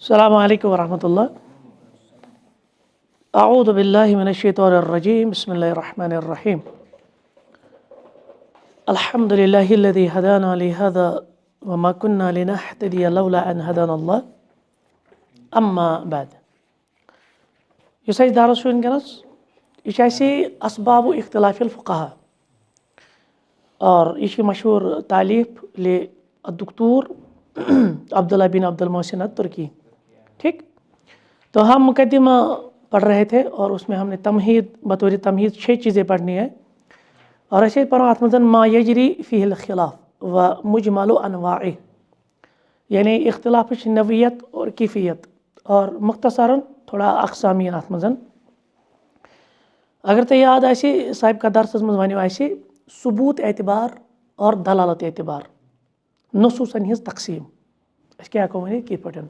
अस्सलामु अलैकुम वरहमतुल्लाह। अऊज़ु बिल्लाहि मिनश्शैतानिर्रजीम। बिस्मिल्लाहिर्रहमानिर्रहीम। अल्हम्दुलिल्लाहिल्लज़ी हदाना लिहाज़ा व मा कुन्ना लिनहतदिया लौला अन हदानल्लाह। अम्मा बाद। युस अस दरस छु वनकनस यह असबाब इख्तिलाफिल फुक़हा और ये मशहूर तालीफ ले दुक्तूर अब्दुल्ला बिन अब्दुल मोहसिन तुर्की। ठीक, तो हम मुकदमा पढ़ रहे थे और उसमें हमने तमहीद बतौर तमहीद 6 चीज़ें पढ़नी है और ऐसे पढ़ो अत मज़न मा यजरी फ़ीहिल खिलाफ व मुजमल अनवाए, यानी इख्तिलाफ नवियत और किफ़ियत और मुख्तसरन थोड़ा अक़सामियन अत मज़न। अगर तो याद आसि साहिब का दरसस मज़ वनो आसि सबूत एतबार और दलालत एतबार नसूसन हिज तकसीम। अस क्या हेको वनित किथ पठन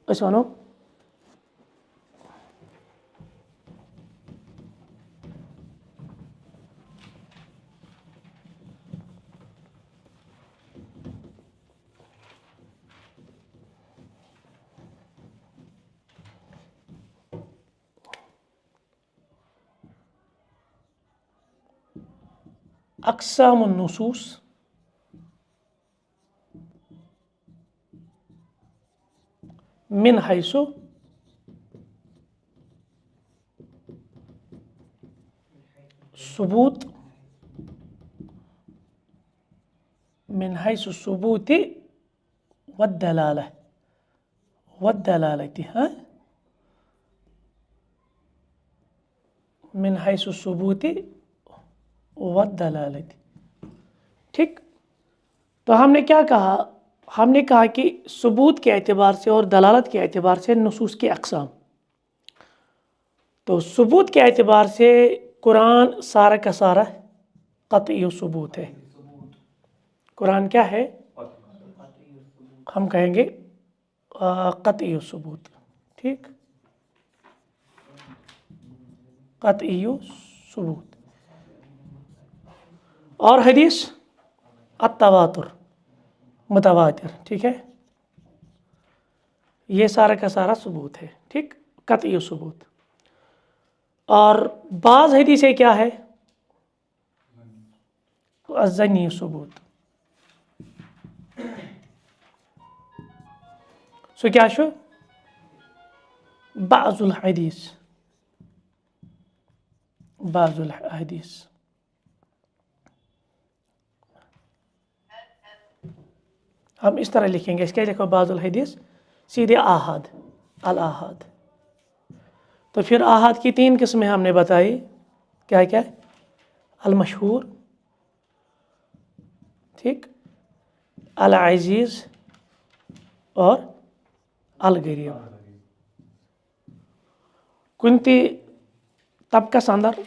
अस वनो अक़सामुन नुसूस मिन हैसु सबूत मिन हैसु सबूति वद्दलाला वद्दलालति। हाँ, मिन हैसु सबूति वद्दलालति। ठीक, तो हमने क्या कहा? हमने कहा कि सबूत के एतबार से और दलालत के एतबार से नुसूस के अक़साम। तो सबूत के एतबार से कुरान सारा का सारा क़त्ई सबूत है। कुरान क्या है? हम कहेंगे क़त्ई सबूत। ठीक, क़त्ई सबूत। और हदीस अत्तवातुर मुतवातिर। ठीक है, ये सारा का सारा सबूत है। ठीक, क़त्ई सबूत। और बाज़ हदीसें क्या है? ज़न्नी सबूत। सो क्या शो बाज़ुल हदीस, बाज़ुल हदीस। हम इस तरह लिखेंगे, इसके लिखो बाज़ुल हदीस सीधे आहाद, अल आहाद। तो फिर आहाद की 3 किस्में हमने बताई। क्या क्या? अल मशहूर, ठीक, अल अज़ीज़ और अल गरीब। कुन तबकस अंदर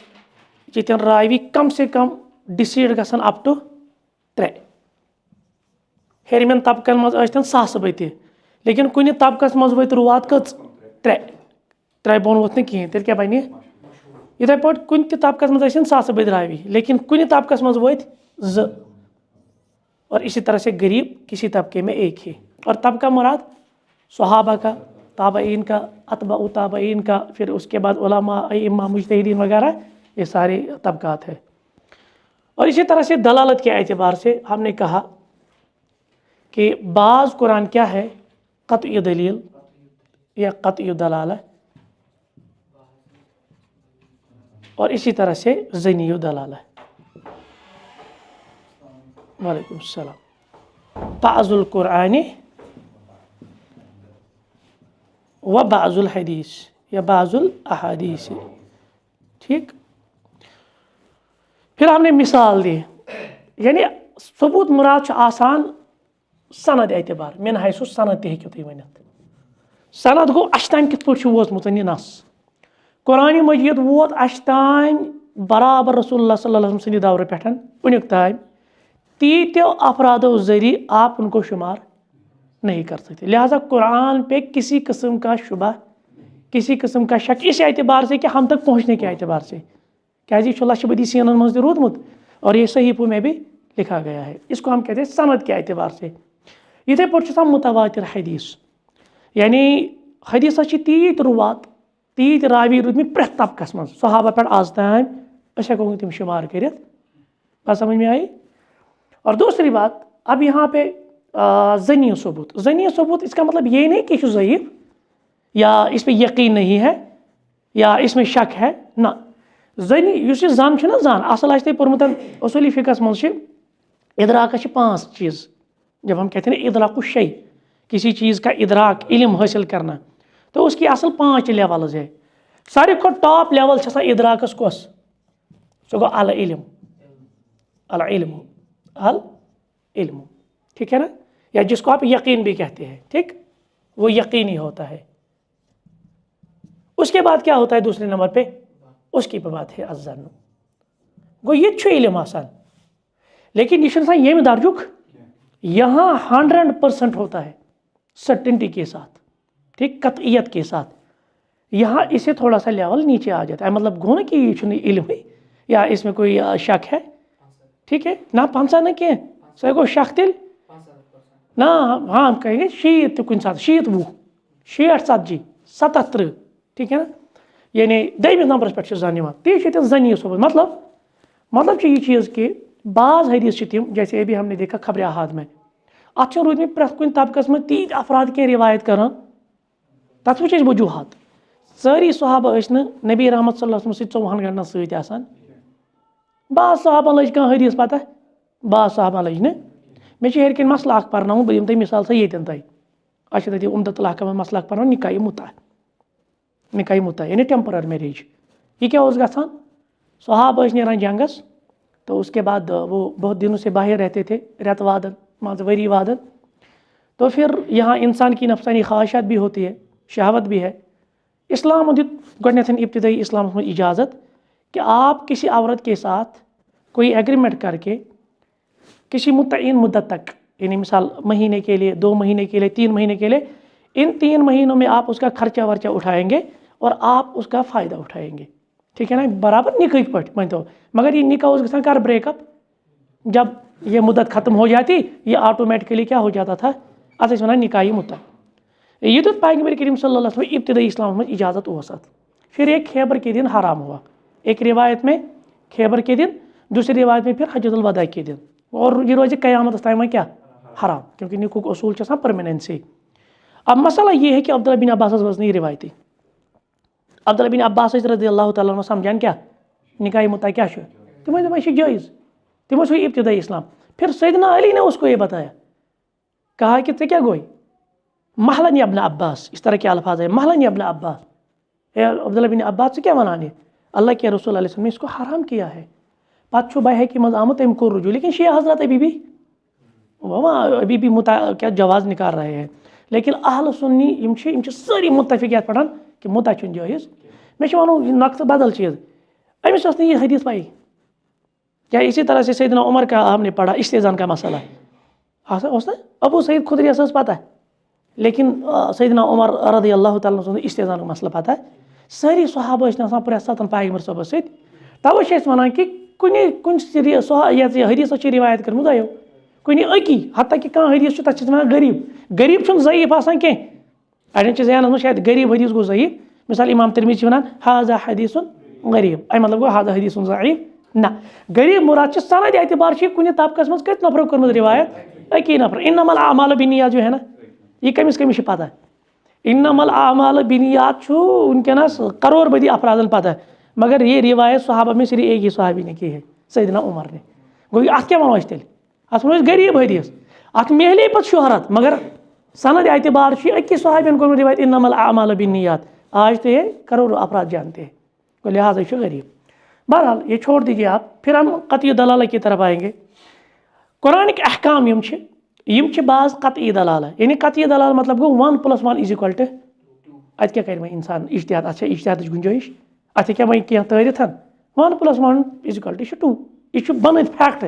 जितन रावी कम से कम डिसीड गसन अप टू 3। हेरमें तबकन मज आस्तन सास बति, लेकिन कुन तबकस मज वत रुवात कच 3 बोन वोत न कहें, तेल क्या बन? इथे पे कुन तबकस मज आसन सास बद रावी, लेकिन कुन तबकस मज वत 2। और इसी तरह से गरीब किसी तबके में एक ही। और तबका मुराद सहाबा का, ताबईन का, अतबा ताबईन का, फिर उसके बाद उलमा, इमाम, मुज्तहिदीन वगैरह, ये सारे तबकात है। और इसी तरह से दलालत के एतबार से हमने कहा कि बाज़ कुरान क्या है? क़त्ई दलील या क़त्ई दलाला, और इसी तरह से ज़न्नी दलाला। वालेकुम सलाम। बाज़ुल कुरानी व बाज़ुल हदीस या बाज़ुल अहादीस। ठीक, फिर हमने मिसाल दी, यानी सबूत मुराद आसान सनद एतबार। मिन हैसु सनद ते हेकियो तुम वनित। सनद गो अशतान कित पठ वोतमुत नस। कुरान मजीद वोत अशतान बराबर रसूलुल्लाह सल्लल्लाहु अलैहि वसल्लम दौर पे उनिक ताम तीत्यो अफरादों जरिए आप उनको शुमार नहीं कर सकते। लिहाजा कुरान पे किसी किस्म का शुबा, किसी किस्म का शक इस एतबार से कि हम तक पहुँचने के एतबार से, क्या जी लशबदी सीनन मज रूदमुत और ये सहीफों में भी लिखा गया है। इसको हम कहते हैं सनद के एतबार से। इथे पे मुतवातिर हदीस, यानी हदीसस छ तीत रुवात तीत रावी रूदमित प्रेथ तबकस मज सहाबा पे आज ताम हेको तम शुमार कर। बात समझ में आई। और दूसरी बात, अब यहाँ पे ज़नी सबूत इसका मतलब ये नहीं कि ज़ईफ़ या इस पर यकीन नहीं है या इसमें शक है ना। ज़नी युस जन ना जन असल आश पोर्मुत उसूली फ़िक़स मज इदराकस 5 चीज़। जब हम कहते हैं ना इदराक शै, किसी चीज़ का इदराक इल्म हासिल करना, तो उसकी असल 5 लेवल्स है। सारे को टॉप लेवल इदराकस कस सो गो अल इल्म ठीक है ना, या जिसको आप यकीन भी कहते हैं, ठीक, वो यकीनी होता है। उसके बाद क्या होता है दूसरे नंबर पे, उसकी बात है अज़्ज़न गो ये इल्म आसान, लेकिन ये में दर्जुक यहाँ 100% होता है सर्टेनिटी के साथ, ठीक, कतईयत के साथ। यहाँ इसे थोड़ा सा लेवल नीचे आ जाता है, मतलब गो ना कि ये इल्म या इसमें कोई शक है, ठीक है ना, 5 ना क्या सो गो शक तिल ना, हाँ हम कहेंगे 100 कुछ साथ 100 वो 60 70 77, ठीक है ना, यानी 2 नंबरस पे जन ती ज़नी सबूत। मतलब ये चीज़ कि बाज़ हदीस तम, जैसे अभी हमने देखा खबर अहाद में, अत रूदमित प्रेथ कुन तबकस में तीत अफराद क्या रिवायत कर, तथ वो वजूहत। सारी सहाबा नबी रहमत सल्लल्लाहु अलैहि वसल्लम 4 घंटन सतान, बाज़ सहाबा लज कह हदीस पता, बाज़ सहाबा लज न। मे हेर कन मसल पर्न बह दिम तुम मिसाल सा ये तय अच्छे उमदतुल अहकाम मसल पर्न निकाह मुता यानी टेम्परर मैरिज। ये क्या गसान, सहाबा नीरान जंगस, तो उसके बाद वो बहुत दिनों से बाहर रहते थे, रेत वादन वरी वादन, तो फिर यहाँ इंसान की नफसानी ख्वाहिशात भी होती है, शहावत भी है। इस्लाम दित गोडनेथन इब्तिदाई इस्लाम में इजाज़त कि आप किसी औरत के साथ कोई एग्रीमेंट करके किसी मुतय्यन मुद्दत तक, यानी मिसाल महीने के लिए, 2 महीने के लिए, 3 महीने के लिए, इन 3 महीनों में आप उसका खर्चा वर्चा उठाएंगे और आप उसका फ़ायदा उठाएंगे, ठीक है ना, बराबर निकाह पे मन तो। मगर ये निकाह गया कर ब्रेकअप, जब ये मुद्दत ख़त्म हो जाती ये ऑटोमेटिकली क्या हो जाता था, अत वन निकाह मुता। ये तो पैगंबर करीम सल्लल्लाहु अलैहि वसल्लम इब्तिदाई इस्लाम में इजाज़त वसत। फिर एक खैबर के दिन हराम हुआ, एक रिवायत में खैबर के दिन, दूसरी रिवायत में फिर हज्जतुल वदा के दिन, और ये रोज़ क़यामत ताम क्या हराम, क्योंकि निकुक असूल परमानेंसी। अब मसला ये है कि अब्दुल्लाह बिन अब्बास वजनी रिवायती, अब्दुल्लाह बिन अब्बास रज़ियल्लाहु तआला अन्हु समझान क्या निकाह मुता क्या तमो जायज़, तमो इब्तिदाई इस्लाम। फिर सैयदना अली ने उसको ये बताया, कहा कि ते क्या गोई महलन या इब्न अब्बास, इस तरह के अल्फाज है, महलन या इब्न अब्बास, अब्दुल्लाह बिन अब्बास से क्या मनाने, अल्लाह के रसूल अलैहि वसल्लम ने इसको हराम किया है। पत् बाय कि मज आमुत तम कोर रुजू, लेकिन शिया हजरत अभी भी मुता क्या जवाज़ निकाल रहे हैं। लेकिन अहल सुन्नी सारी मुत्तफिक पे कि मुता जायज़। मे वो नक्स बदल चीज़, अमिस ये हदीस पाई क्या। इसी तरह से सैयदना उमर का हमने पढ़ा इस्तेज़ान का मसला ना, अबू सईद खुदरी पता है, लेकिन सैयदना उमर रज़ियल्लाहु तआला अन्हु इस्तेज़ान का मसला पता है। सारी सहाबा प्रेथ सतन पैगंबर साहब सत, तवे वन कि कुन हदीस रिवायत कर दो कुन अकी, हत्ता कि कह हदीस तक वन गरीब ज़ईफ़ आसान कह, अड़न जहनस में शायद गरीब हदीस गो ज़ईफ़। मिसाल इमाम तिरमिज़ी वन हाज़ा हदीस गरीब, अ मतलब गो हाज़ा हदीस ज़ईफ़ ना। गरीब मुराद सनद एतबार कुन तबकस मज कत नफरों कर्म रिवायत, अकी नफर। इन्नमल आमाल बिनियात जो है ना, ये कमिस पता है, इन्नमल आमाल बिनियात वनकस करोड़ बदी अफरादन पता है, मगर ये रिवायत सहाबा में सिर्फ एक ही सहाबी ने की है, सैयदना उमर ने। गो अत क्या वनो तेल, अत वो गरीब हदीस, अत मिले पे शोहरत, मगर सनद एतबार अकिस सहाबियन कोर रिवायत इन्नमल आमाल बिनियात। आज तो ये करोड़ों अफराद जानते हैं, तो लिहाजा गरीब। बहरहाल ये छोड़ दीजिए आप, फिर हम कतई दलाला की तरफ आएंगे। कुरानिक अहकाम यम बाज़ कतई दलाला, यानी कतई दलाल मतलब गो 1+1 = 2। अत क्या कर इंसान इज्तिहाद, अच्छा इज्तिहाद गुंजाइश, अत क्या वह क्या तरिथन 1+1 = 2। यह बन फैक्ट,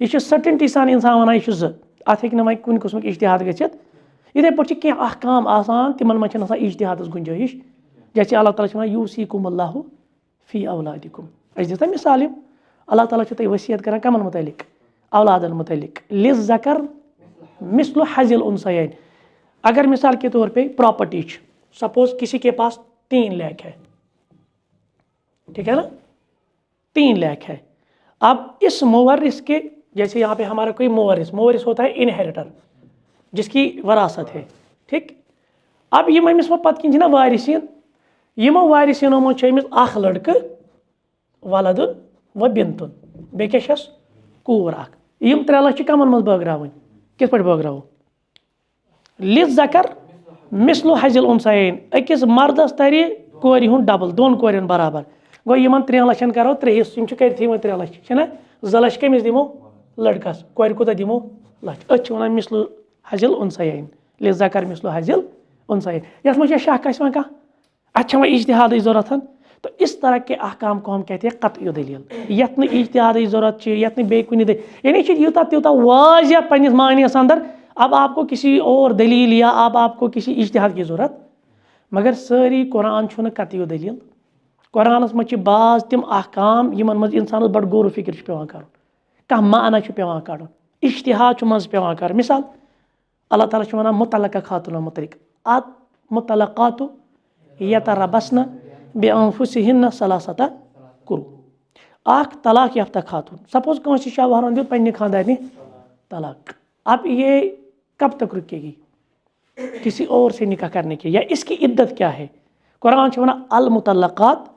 यह सर्टेनिटी सान इंसान वन यह 2, अत हे वह कुन किस्म इज्तिहाद गच्छित। इथे पे क्या अहकाम आसान तिमन मन इज्तिहाद गुंजाइश, जैसे अल्लाह ताला वन यूसीकुमुल्लाहु फी औलादिकुम। दिता मिसाल, अल्लाह ताला तुम वसीयत कर कमन मुतलिक, औलादन मुतलिक, लिज़्ज़कर मिस्लु हज़िल उन्सयैन। अगर मिसाल के तौर पे प्रॉपर्टी, सपोज किसी के पास 3 लाख है, ठीक है ना, 3 लाख है। अब इस मुवर्रिस के, जैसे यहाँ पे हमारा कोई मुवर्रिस होता है इनहेरिटर, जिसकी वरासत है, ठीक। अब यम अमिस वो पत किन वारिसीन, यमो वारिसीनो मो अमिस अख लड़कं वलदुन व बिनतुन, बे क्या कूर अख। यम 3 लाख कमन मज बगरावन, किस पे बगरावो, लिज़्ज़कर मिस्लु हज़िल उनसयैन, अकिस मर्दस तरी कोरि हुंद डबल, 2 कोरियन बराबर। गो यमन 3 लाख करो 3 हिस्स, यम करथी 3 लाख, छना 2 लाख कमिस दिमो लड़कस, कोर कोता दिमो लाख। अच वनान मिस्लु हज़िल उनसयैन, लिज़्ज़कर मिस्लु हज़िल उनसयैन। यथ मज शक आसि वहां अच्छा वह इज्तिहाद जरूरत। तो इस तरह के अहकाम को हम कहते हैं कतई दलील, यथ न इज्तिहाद जरूरत, यथ न बे कुन यानी यूता त्यूता वाज़िया पन्निस मानियस अंदर। अब आपको किसी और दलील या अब आपको किसी इज्तिहाद की जरूरत, मगर सारी कुरान छुन कतई दलील। कुरानस मज बाज तिम अहकाम यमन मज इंसान बड़ गौर फिक्र पेवान कर, कह माना पेवान कड़न, इज्तिहाद मज पेवान कर। मिसाल अल्लाह ताला छ वनान मुतल्लका खातुन मुतरिक, अत मुतल्लकातु यतरबस्न बिअन्फुसिहिन्न सलासता कुरु। आख तलाक याफ्ता खातून, सपोज कौन शाहवान दियो पन्ने खानदानी तलाक, अब ये कब तक रुकेगी, किसी और से निकाह करने की, या इसकी इद्दत क्या है। कुरान छ वनान अल मुतल्लकात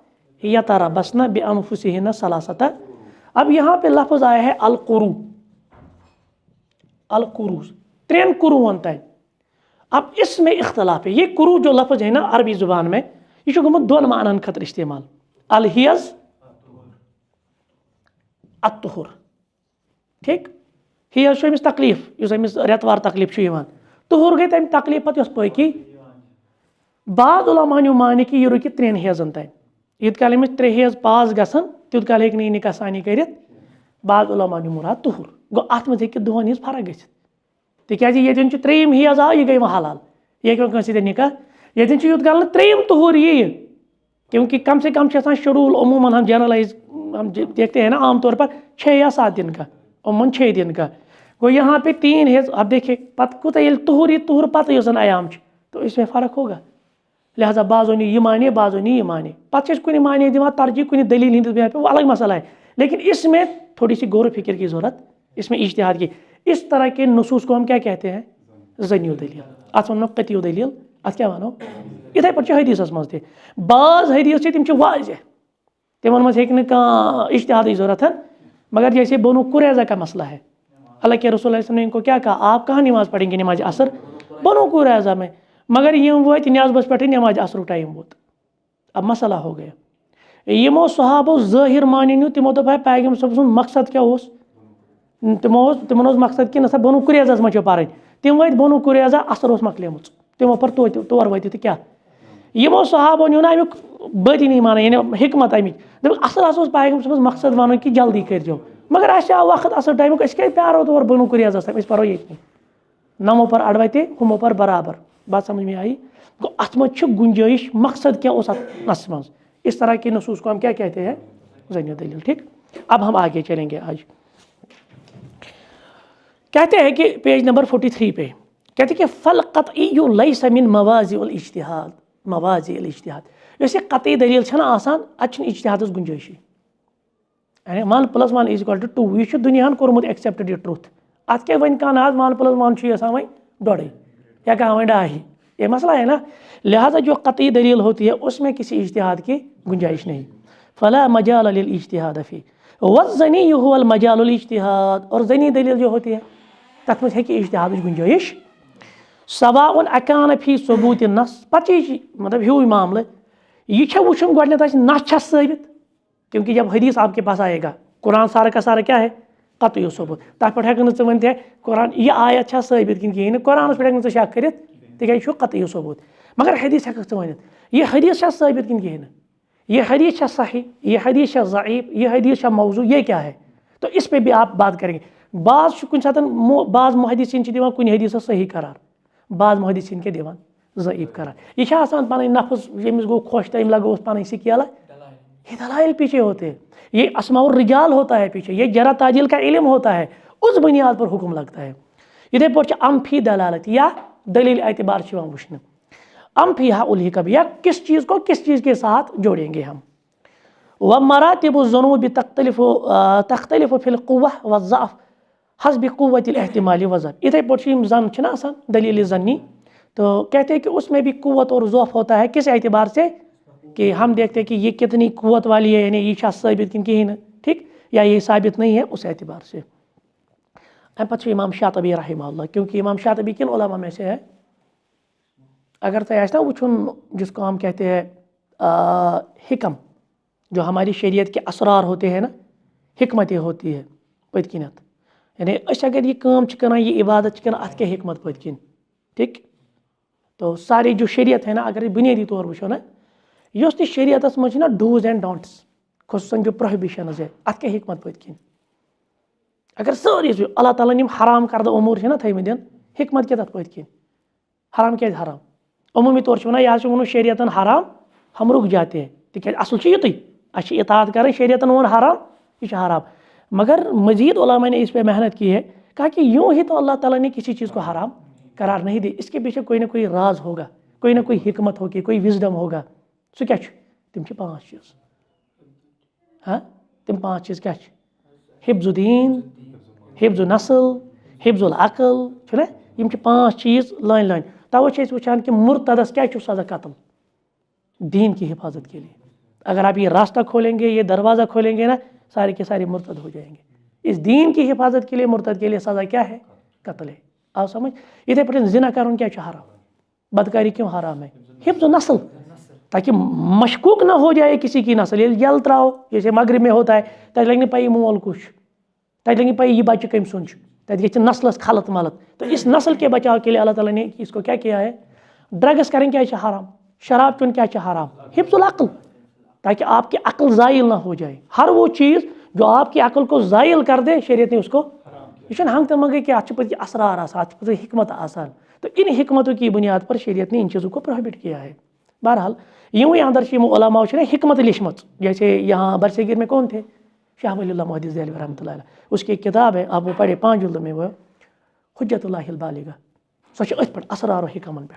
यतरबस्न बिअन्फुसिहिन्न सलासता। अब यहाँ पे लफ्ज आया है अल कुरू, अल कुरू 3 कुरू बनता है। अब इसमें इख्तलाफ है, ये कुरू जो लफ्ज है ना अरबी जुबान में, यह गुमुत 2 मानन खतर इस्तेमाल, अल हियज अत्तुहुर, ठीक। हियज अमिस तकलीफ, युस अमिस रेतवार तकलीफ यवान, तुहुर गई तम तकलीफ पत युस पकी। बाद उलमाओ माने कि यह रुक 3 हेजन तम, यूत काल अमिस 3 हेज पास गसन तुत काल हेक नई निकाह सानी करित। बाद उलमाओ मुराद तुहुर, गो अत मज हेक 2 हज फर्क गसित, तिकाज ये 3 हेज आव, यह गई वह हलाल, यह क्या निकाह ये यूत काल 3 तुहुर ये, क्योंकि कम से कम शेड्यूल अमूमन हम जनरलाइज हम देखते हैं ना आमतौर पर 6 या 7 दिन का, अमूमन 6 दिन का। गो यहाँ पे 3 हेज, अब देखिए पत कुत ये तुहुर पत योसन आयाम, तो इसमें फ़र्क होगा। लिहाजा बाज़ों ने ये माने, बाज़ों ने ये माने, पत कुछ माने दिवा तरजीह कुछ दलील हिंदिस बयान पे, वो अलग मसला है। लेकिन इसमें थोड़ी सी गौर फिक्र की ज़रूरत, इसमें इज्तिहाद की। इस तरह के नसूस को हम क्या कहते हैं, ज़न्नी दलील, अत वनो कतई दलील, अत क्या वनो इथे पे हदीसस मज थे। बाज़ हदीस तिम वाज़िह, तिमन मज हेक न इज्तिहाद ज़रूरत, मगर जैसे बनु कुरैज़ा का मसला है, अल्लाह के रसूल ने इनको क्या कहा, आप कहाँ नमाज पढ़ेंगे, नमाज असर बनु कुरैज़ा में, मगर यम वो न्याज़बस पे नमाज असर टाइम वोत। अब मसला हो गया, यमो सहाबो ज़ाहिर मानियो, तिमो दोप पैगम्बर सब सुन मकसद क्या उस, तिमन मकसद कि नसा बनु कुरैज़ा मज पढ़, तिम वत बनु कुरैज़ा असर उस मकलेम, तिमो पर तौर वत तो क्या यमो सहाबो न्यू ना अमुक बदनी माना, यानी हिकमत अमिक दप असल पैगम्बर सब मकसद वन कि जल्दी करो, मगर अस वक्त असर टाइम क्या प्यारो तौर बनु कुरैज़ा तम पो ये नमो पर अड़वते हमो पर बराबर। बात समझ में आई। गो अत मज गुंजाइश, मकसद क्या उस नस मज, इस तरह के नसूस को हम क्या कहते हैं, ज़न्नी दलील, ठीक। अब हम आगे चलेंगे। आज कहते हैं कि पेज नंबर 43 पे कहते हैं कि फल क़त्ई लैस मिन मवाज़िउल इज्तिहाद, मवाज़िउल इज्तिहाद, ये क़त्ई दलील छना आसान, अच्छी इज्तिहादस गुंजाइश, यानी 1 + 1 = 2, यह दुनिया कोर्मुत एक्सेप्टेड यह ट्रुथ। अत क्या वन कान आज 1 + 1 यसान वही 2.5 या कहा वही 2.5, ये मसला है ना। लिहाजा जो क़त्ई दलील होती है उसमें किसी इज्तिहाद की गुंजाइश नहीं। फ़ला मजाल लिल इज्तिहाद फ़ी वज़्ज़नी हुवल मजालुल इज्तिहाद, और ज़नी दलील जो होती है तथ में है इज्तिहाद गुंजाइश। सवाउन अकान फी सबूत नस, पची मतलब ह्यू मामले यह वुचन गोडनेथ नस साबित, क्योंकि जब हदीस आपके पास आएगा, कुरान सारा का सारा क्या है, क़त्ई सबूत, तथ पे हेक वन कुरान यह आयत साबित कि कहें, कुरान पे हेक शक कर तक क़त्ई सबूत, मगर हदीस हेक वन यह हदीस साबित कि कहें, यह हदीस सही, यह हदीस ज़ईफ़, यह हदीस मौजू, ये क्या है। तो इस पे भी आप बात करेंगे। बाज़ कुछ साथ बाज़ मुहद्दिसीन दिवान कुछ हदीस सही करार, बाज़ मुहद्दिसीन के दिवान ज़ईफ़ करार। यह आसान पन नफ्स यमिस गो खुश तम लगो पन सिकेला, ये दलाइल पीछे होते हैं, ये अस्माउर रिजाल होता है पीछे, ये जरा ताजिल का इल्म होता है, उस बुनियाद पर हुक्म लगता है। इधे पे अम फी दलालत या दलील एतबार से वुचन अम फ़ीहा उल्हिक़ या किस चीज़ को किस चीज़ के साथ जोड़ेंगे हम। व मरातिब ज़ुनूब तख्तलिफ़ फ़िल क़ुव्वह व ज़अफ़ हस्ब क़ुव्वतिल एहतिमाल व ज़न। इतने पर ज़न छना आसान दलील ज़न्नी, तो कहते हैं कि उसमें भी क़ुव्वत और ज़ौफ़ होता है। किस एतबार से कि हम देखते हैं कि ये कितनी क़ुव्वत वाली है, यानी ये साबित किन ठीक या ये साबित नहीं है, उस एतबार से। अम पे इमाम शातिबी रहमहुल्लाह, क्योंकि इमाम शातिबी किन उलमा में से है, अगर तय ना वुचुन जिसको हम कहते हैं हिकम, जो हमारी शरीयत के असरार होते हैं ना, हिकमतें होती है पत किनत, यानी अगर ये काम करना, ये इबादत करना, अत क्या हिकमत पत किन ठीक। तो सारी जो शरीयत है ना, अगर बुनियादी तौर वुचो ना, युस शरीयत मज ना डूज एंड डोंट्स, खुसूसन जो प्रोहिबिशन है, अत क्या हिकमत पत किन। अगर सारी अल्लाह ताला ने हराम करदा उमूर है ना थमद, हिकमत क्या तथ पत किन, हराम क्या हराम अमूमी तौर से यह वो शरीयतन हराम, हम रुक जाते हैं तिक असल युत इतात कर शरीयतन वो हराम, यह हराम। मगर मजीद उलमा ने इस पर मेहनत की है, कहा कि यूं ही तो अल्लाह ताला ने किसी चीज़ को हराम करार नहीं दी, इसके पीछे कोई ना कोई राज होगा, कोई ना कोई हिकमत होगी, कोई विजडम होगा। सो क्या तम 5 चीज़, हाँ तम 5 चीज़ क्या हिफ्जुद्दीन, हिफ्जु नस्ल, हिफ्जुल अकल ना, यम 5 चीज़ लाइन लाइन। तवे वुचान कि मुर्तदस क्या सज़ा कत्ल दीन की हिफाजत के लिए। अगर आप ये रास्ता खोलेंगे, ये दरवाज़ा खोलेंगे ना, सारे के सारे मुर्तद हो जाएंगे। इस दीन की हिफाजत के लिए मुर्तद के लिए सज़ा क्या है, कत्ल है। आप समझ। इतने पर जिना कर क्या हराम, बदकारी क्यों हराम है, हिफ्जु नस्ल, ताकि मशकूक ना हो जाए किसी की नस्ल। यल त्राओ जैसे मगरिब में होता है, तब लगे पाई मोल कुछ, तब लगे पाई ये बच्चे कम सुन, तब गई नस्लस खलत मलत। तो इस नस्ल के बचाव के लिए अल्लाह ताला ने इसको क्या किया है, ड्रग्स करें क्या हराम, शराब चुन क्या हराम, हिफ्जुल अक्ल, ताकि आपकी अक्ल ज़ाइल ना हो जाए। हर वो चीज़ जो आपकी अक्ल को ज़ाइल कर दे, शरीयत ने उसको यह हंग तो मंगे कि अत असरार आसान, हिकमत आसान। तो इन हिकमतों की बुनियाद पर शरीयत ने इन चीज़ों को प्रोहिबिट किया है। बहरहाल यूँ ही अंदर से उलमा हिकमत लिशमत, जैसे यहाँ बरसगीर में कौन थे, शाह वलीउल्लाह मुहद्दिस देहलवी रहमतुल्लाह अलैह, उसकी एक किताब है, आप वो पढ़े 5 जुल्द में, वो हुज्जतुल्लाहिल बालिगा। सो अथ पे असरार और हिकमन पे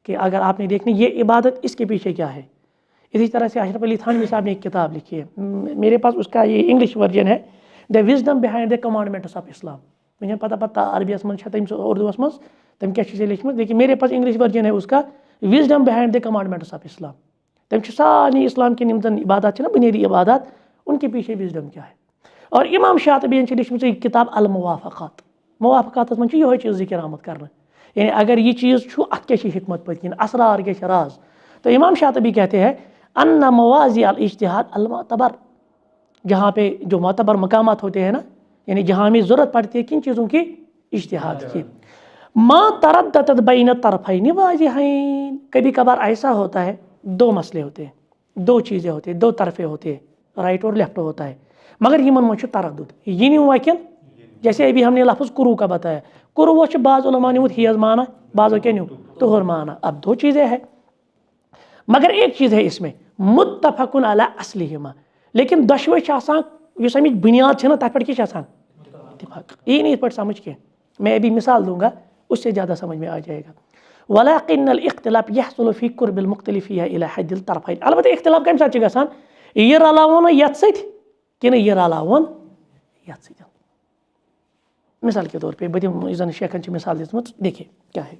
कि अगर आपने देखनी ये इबादत, इसके पीछे क्या है। इसी तरह से अशरफ अली थानवी साहब ने एक किताब लिखी है, मेरे पास उसका ये इंग्लिश वर्जन है, the wisdom behind the commandments of Islam. मुझे पता अरबियस मज उर्दूस मज तम क्या लिखमत, लेकिन मेरे पास इंग्लिश वर्जन है उसका, wisdom behind the commandments of Islam. तम सारी इस्लाम की निम इबादत ना, बुनियादी इबादत, उनके पीछे विजडम क्या है। और इमाम शातिबी लिखमत किताब अल मुवाफ़क़ात, मुवाफ़क़ात मज यह चीज़ जिक्र आमत करना, यानी अगर ये चीज़ अत क्या हिकमत पत असरार क्या राज। तो इमाम शातिबी कहते हैं अन्ना मवाज़ी अल इज्तिहाद अल मुअतबर, जहाँ पे जो मुअतबर मकामात होते हैं ना, यानी जहाँ हमें ज़रूरत पड़ती है किन चीज़ों की, इज्तिहाद की। मा तरद्ददत बैन तरफ़ैन वाज़िहैन, कभी कभार ऐसा होता है, 2 मसले होते हैं, 2 चीज़ें होती हैं, 2 तरफ़े होते हैं, राइट और लेफ्ट होता है, मगर यमन मज तरद्दुद ये नहीं हुआ कि जैसे अभी हमने लफ्ज़ कुरू का बताया, कुरू वो बाज़ उलमा ने हियज़ माना, बाज़ क्या न्यू तुहर माना। अब 2 चीज़ें हैं, मगर एक चीज़ है इसमें मुत्तफ़क़ुन अला अस्लिहिमा, लेकिन दशवे इस अमिच बुनियाद है ना, तथ पे क्या इत्तिफ़ाक़। ये नहीं पर समझ के, मैं अभी मिसाल दूंगा, उससे ज़्यादा समझ में आ जाएगा। वलाकिन्नल इख्तिलाफ़ यहसुलु फ़ी क़ुर्बिल मुख्तलिफ़िया इला हद्दिल तरफ़ैन। अलबत्ता इख्तिलाफ़ कम साथ गसान, ये रलावन यथ सथ कि ये रलावन यथ सथ। मिसाल के तौर पे बदी जन शेखन की मिसाल दिसमत, देखिए क्या है,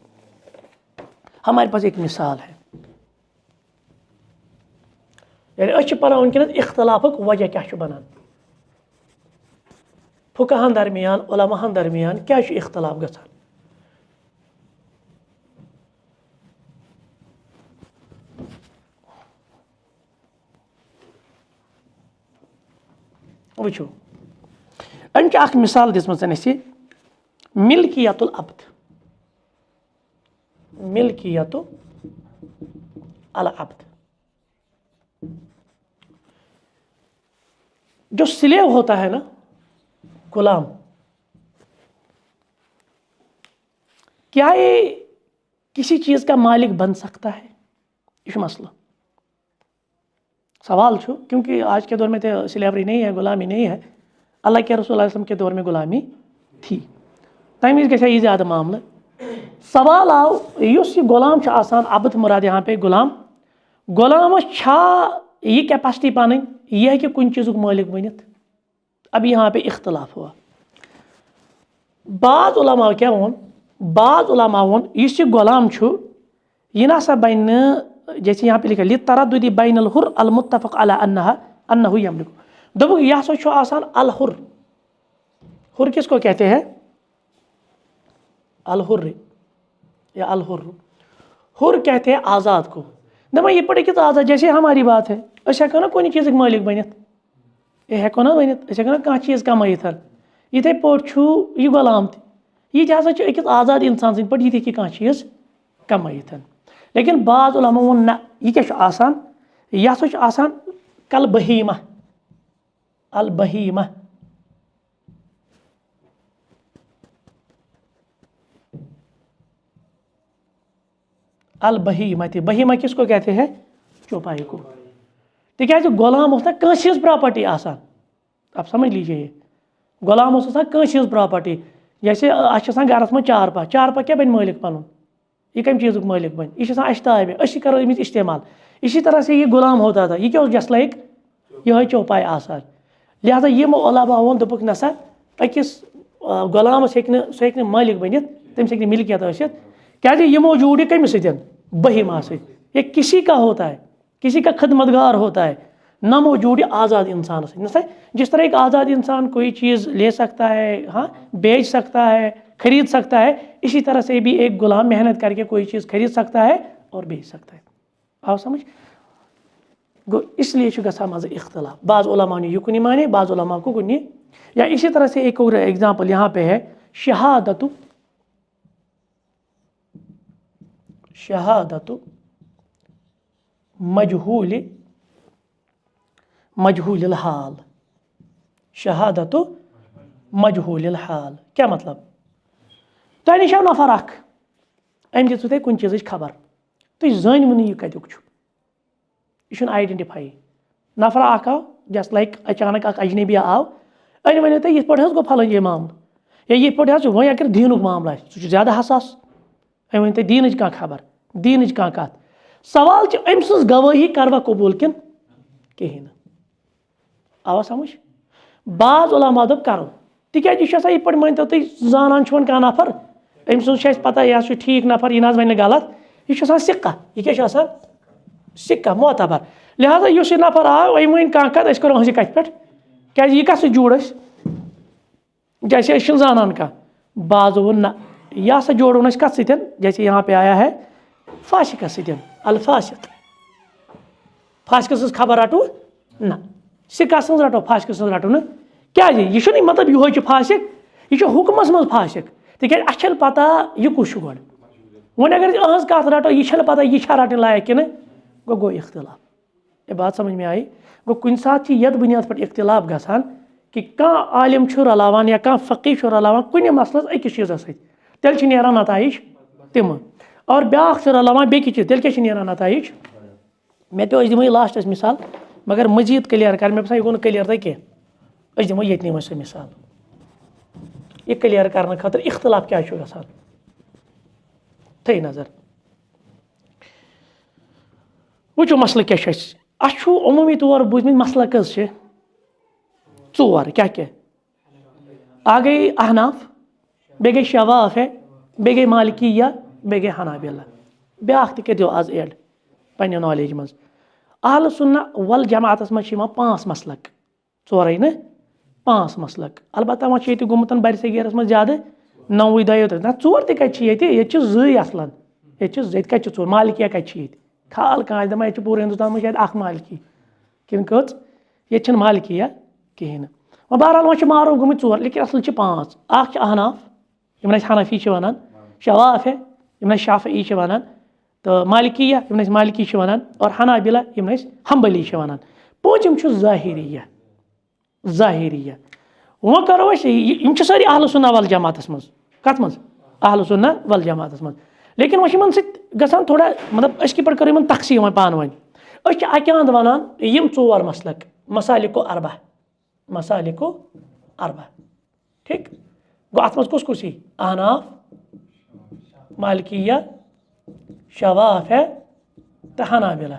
हमारे पास एक मिसाल है, यानी अच्छे पढ़ा वनकस इख्तिलाफ़ुक वजह क्या बनान, फुक़हान दरमियान उलमाहन दरमियान क्या इख्तिलाफ़ गसान। वुचो अख मिसाल दिसमत मिल्कियतुल अब्द, मिल्कियतु अल अब्द, जो स्लेव होता है ना, गुलाम, क्या ये किसी चीज़ का मालिक बन सकता है, इस मसला सवाल छो, क्योंकि आज के दौर में तो स्लेवरी नहीं है, गुलामी नहीं है, अल्लाह के रसूल सल्लल्लाहु अलैहि वसल्लम के दौर में गुलामी थी। तमीज़ गया ज़्यादा मामला सवाल आओ युस ये गुलाम आसान अबद मुराद यहाँ पे गुलाम छा ये कैपेसिटी पानी यह है कि कुछ चीज़ मालिक बनित। अब यहाँ पे इख्तलाफ हुआ। बाज़ उलमा क्या वोन, बाज़ उलमा वोन इस गुलाम यह ना बन, जैसे यहाँ पे लिखा लितरद्दुदी बैनल हुर अल मुत्तफ़क़ अला अन्नहु यमलिकु। दोपक यह हसा आसान अल हुर। हुर किसको कहते हैं? अल हुर या अल हुर। हुर कहते हैं आज़ाद को। दपा ये पड़े कि आज़ाद जैसे हमारी बात है अस हेको ना कुछ चीज़ मालिक बनित, यह हेको ना बनित, अस हेको ना कह चीज़ कमाइत। इथे पे यह गुलाम तह हसा अकिस आज़ाद इंसान सद पे ये कह चीज़ कमाइत। लेकिन बाज़ उलमा वोन ना यह क्या आसान, यह हसा आसान कल बहीमा, अल बहीमा। अल बहीमा थी, बहीमा किसको कहते हैं? चौपाई को। तिकाज गुलाम ना कंस प्रॉपर्टी आसान। आप समझ लीजिए, गुलाम कंस प्रॉपर्टी। जैसे आसान घरस में चारपा, चारपा क्या बन मालिक पन, यह कम चीज़ मालिक बन, यह अशताबे अस करो अमिस इस्तेमाल। इसी तरह से ये गुलाम होता था, यह क्या जस्ट लाइक यह चौपाई आसान। लिहाजा यम उलमा वोन दोपक नसा अकिस गुलामस सह हे मालिक बनित, तमिस हे मिल्कियत आसित, क्या ये मौजूद है कमिस बहीमा से। ये किसी का होता है, किसी का खदमतगार होता है, ना मौजूद आज़ाद इंसान से। जिस तरह एक आज़ाद इंसान कोई चीज़ ले सकता है, हाँ बेच सकता है, खरीद सकता है, इसी तरह से भी एक गुलाम मेहनत करके कोई चीज़ खरीद सकता है और बेच सकता है। आप समझ गो, इसलिए गसा मज इख्तलाफ। बाज़ उलमा ने युकुन माने, बाज़ उलमा को कुन। या इसी तरह से एक और एग्जाम्पल यहाँ पे है शहादतु, शहादतु मजहूल हाल। शहादतु मजहूल हाल क्या मतलब? तुह नश नफर अम दित तुह कुन चीज़ खबर, तुम जानव यह कत्युक, यह आइडेंटिफाई। नफर आव जस्ट लाइक अचानक अजनबी आव, अन वन तुम ये गो फलन ये मामल, या ये वो अगर दीनुक मामला सह ज्यादा हसास, अम वन दीन कह खबर, दीन कह कत। सवाल अम सज गवाही करवा कबूल किन कहें। आवा समझ? बाज़ उलमा दोप करो, तिकाज यह ये मानतो तुम जानान कह नफर, अम सज पता यह ठीक नफर, यह वन गलत, यह सिक्का, यह क्या सिक्का मोतबर। लिहाजा इस नफर आव अम वन कह कत, अस करो कत पे क्या यह कत जोड़, जैसे अस जानान कह। बाज़ वोन ना यह सा जोड़न कत सतन, जैसे यहाँ पे आया है फासिक सतन, अल फासिक। फासिक सज खबर रटो ना, सिक्का सज रटो, फासिक सज रटो ना। क्या यह मतलब यह फासिक, यह हुक्मस मज फासिक, तिकाज अस पता यह कुछ गो। वन अगर अहज कत रटो यह पता यह रटन लायक कि गो इख्तिलाफ। ये बात समझ में आई? गो कुन सात यद बुनियाद पर इख्तिलाफ गसान कि कह आलिम रलावान या कह फ़कीह रलावान कुन मसलस अकिस चीज़ सत, तेल नेरान नताइज तिम। और ब्याख रलावान बेकि चीज़, तेल क्या नेरान नताइज। मे पे दिमो लास्टस मिसाल, मगर मजीद क्लियर कर, मे बसान यह गो क्लियर तह कह। दिमो ये सह मिसाल, यह क्लियर करने खतर इख्तिलाफ क्या गसान थी नजर। वो मसल क्या अमूमी तौर बूझम मसल कस चोर क्या क्या आ गई अहनाफ, बे गई शवाफ है, बे गई मालिकिया, बे गई हनाबिला। ब्याख तह कर आज एड पन्ने नॉलेज मज। अहल सुन्ना वल जमातस मज 5 मसलक, चोरे न 5 मसलक। अलबत्ता वह ये गुमत बरसगीरस मज ज्यादा 9 10 ना 4 तह कत ज़ी असलन, ये कत 4 मालिकिया कत खाल कह दपा ये पूरे हिंदुस्तान में शायद मालिकी किन कच ये मालिकिया कहें। वह बहरहाल वह मारूफ गम 4, लेकिन असल 5। अहनाफ यम हनफी वन, शवाफ है यम शाफई वन, तो मालिकिया यम मालिकी वन, और हनाबिला यम हम्बली वन। पूंचम ज़ाहिरिया, ज़ाहिरिया। वह करो सारी अहल सुन्ना वल जमातस मज, कत मज अहल सुन्ना वल जमातस मज। लेकिन वह सन थोड़ा मतलब अस पे कर तकसीम पान वन। अकंद वनान यम 4 मसलक, मसालिको अरबा, मसालिको अरबा। ठीक गो अत मज कुस कुस अहनाफ, मालिकिया शवाफिया तो हनाबिला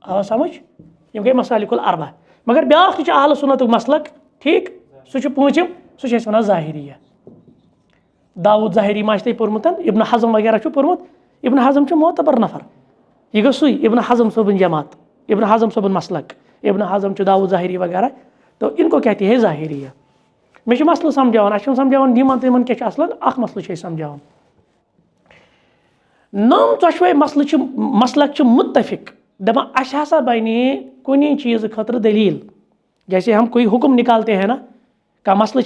आवा समझ यम गई मसालिकुल अरबा मगर ब्याख अहल सुन्नतुक मसलक ठीक सह पूंचम सह वन ज़ाहिरिया दाऊद ज़ाहिरी मा पोर्मुत इब्न हज़म वगैरह पोर्मुत इब्न हज़म मोतबर नफर यह गो सुई इब्न हज़म सोबन जमात इब्न हज़म सोबन मसलक इब्न हज़म दाऊद ज़ाहिरी वगैरह तो इनको कहती है ज़ाहिरिया मे मसल समझान अस समझान यमन तिमन क्या असल अख मसल समझान नम चोशवे मसलक मुत्तफिक दपान अस हसा बने कुछ चीज़ खतर दलील जैसे हम कोई हुक्म निकालते हैं ना कह मसल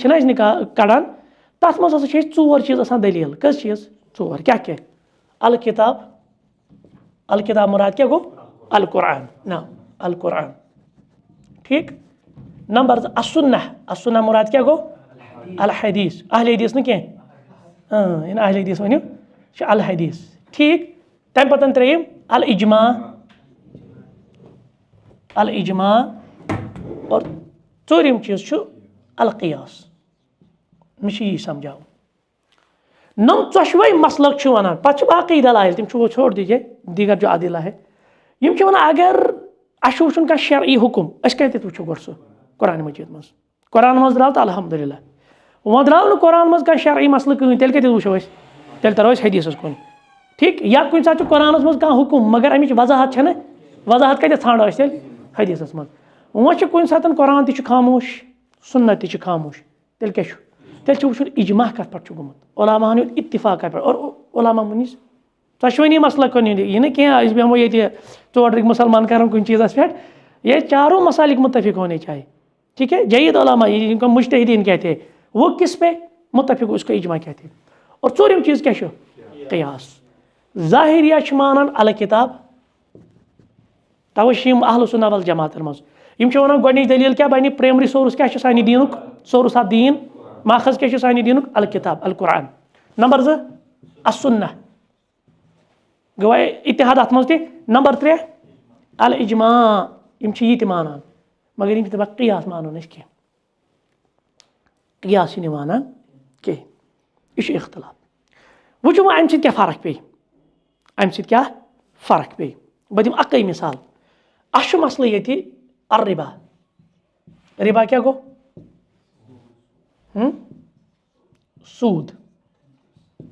कड़ान तथ मज हसा चोर चीज़ आसान दलील कस चीज़ चोर क्या क्या अल किताब मुराद क्या गो अल कुरान ना अल कुरान ठीक नंबर असुन्ना मुराद क्या गो अल हदीस अहल हदीस न कह इन अहल हदीस वनो अल हदीस ठीक तम पतन त्रेयम अल इजमा और चोरिम चीज़ अल क़ियास मे यह समझाओ नम चोशवे मसलक वन पे बाकी दलाइल तुम छोड़ दीजिए दीगर जो अदिला है यम वन अगर अस वुन कह शरई हुकुम कत वो गो सह कुरान मजीद मज कुरान मज द्राव तो अल्हम्दुलिल्लाह वो द्राव कुरान मज कह शरई मसल कहें तेल कत वो तेल तरो हदीस कुन ठीक या कुछ सात कुरान मज कह हुकुम मगर अमिच वजाहत वजाहत कत ठाणो तेल हदीस मज वो कुछ सात कुरान खामोश सुन्नत खामोश तेल क्या तेल वो इजमा कत पे गुमुत उलमा इत्तिफाक कत और उलमा मुनिस चशवनी मसल कुन यह ना कह बेमो ये चोर मुसलमान कर कुछ चीज़ पे ये चारों मसालिक मुतफिक होने चाहिए ठीक है जयीद उलमा इनका मुज्तहिदीन कहते हैं वो किस पे मुतफिक उसका इजमा कहते हैं और चोरिम चीज़ क्या क़ियास ज़ाहिरिया मानान अल किताब तवश अहल सुन्नह वल जमात मज वन गोडनिच दलील क्या बन प्राइमरी सोर्स क्या सानि दीनुक सोर्स ऑफ दीन माखज क्या सानि दीनुक अल किताब अल कुरान नंबर 2 असुन्ना गवा इत्तिहाद अत मज नंबर 3 अल इजमा यह मानान मगर यम दपान क़ियास मानो कह क़ियास मानान कह यह इख्तलाफ वो अम क्या फ़र्क पे अम क्या फ़र्क पे बह दिम अकई मिसाल अस मसल ये अर्रिबा रिबा क्या गो सूद